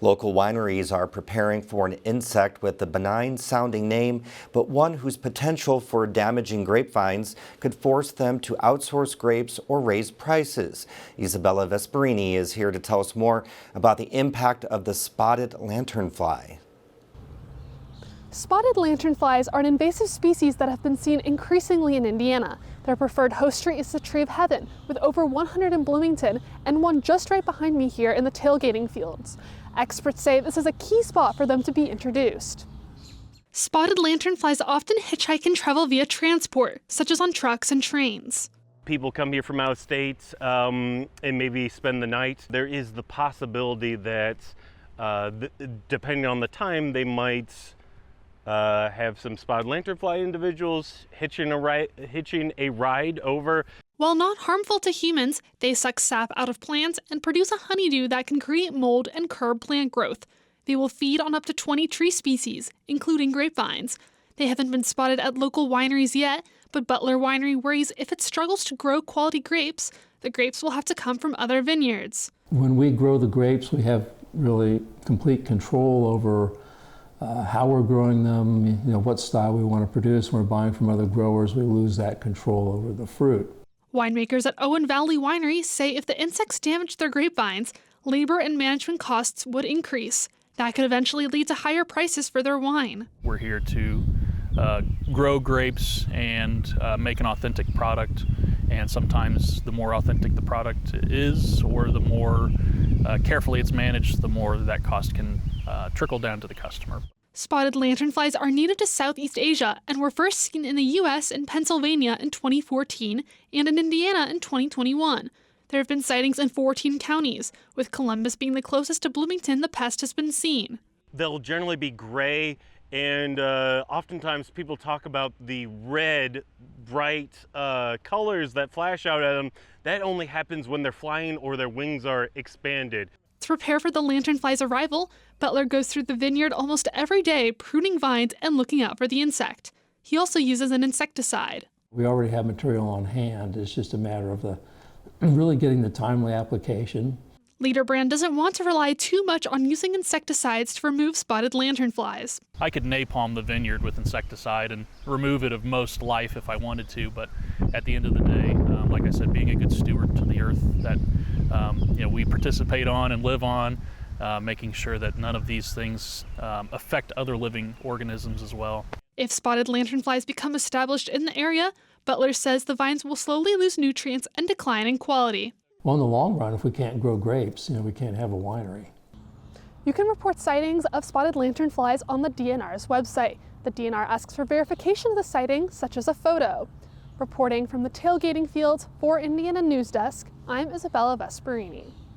Local wineries are preparing for an insect with a benign-sounding name, but one whose potential for damaging grapevines could force them to outsource grapes or raise prices. Isabella Vesperini is here to tell us more about the impact of the spotted lanternfly. Spotted lanternflies are an invasive species that have been seen increasingly in Indiana. Their preferred host tree is the Tree of Heaven, with over 100 in Bloomington and one just right behind me here in the tailgating fields. Experts say this is a key spot for them to be introduced. Spotted lanternflies often hitchhike and travel via transport, such as on trucks and trains. People come here from out of state and maybe spend the night. There is the possibility that depending on the time, they might have some spotted lanternfly individuals hitching a ride over. While not harmful to humans, they suck sap out of plants and produce a honeydew that can create mold and curb plant growth. They will feed on up to 20 tree species, including grapevines. They haven't been spotted at local wineries yet, but Butler Winery worries if it struggles to grow quality grapes, the grapes will have to come from other vineyards. When we grow the grapes, we have really complete control over how we're growing them, what style we want to produce. When we're buying from other growers, we lose that control over the fruit. Winemakers at Owen Valley Winery say if the insects damage their grapevines, labor and management costs would increase. That could eventually lead to higher prices for their wine. We're here to grow grapes and make an authentic product. And sometimes the more authentic the product is, or the more carefully it's managed, the more that cost can trickle down to the customer. Spotted lanternflies are native to Southeast Asia and were first seen in the U.S. and Pennsylvania in 2014 and in Indiana in 2021. There have been sightings in 14 counties, with Columbus being the closest to Bloomington the pest has been seen. They'll generally be gray, and oftentimes people talk about the red, bright colors that flash out at them. That only happens when they're flying or their wings are expanded. To prepare for the lanternfly's arrival, Butler goes through the vineyard almost every day, pruning vines and looking out for the insect. He also uses an insecticide. We already have material on hand. It's just a matter of really getting the timely application. Leader Brand doesn't want to rely too much on using insecticides to remove spotted lanternflies. I could napalm the vineyard with insecticide and remove it of most life if I wanted to, but at the end of the day, like I said, being a good steward to the earth that we participate on and live on, making sure that none of these things affect other living organisms as well. If spotted lanternflies become established in the area, Butler says the vines will slowly lose nutrients and decline in quality. Well, in the long run, if we can't grow grapes, we can't have a winery. You can report sightings of spotted lanternflies on the DNR's website. The DNR asks for verification of the sighting, such as a photo. Reporting from the tailgating fields for Indiana News Desk, I'm Isabella Vesperini.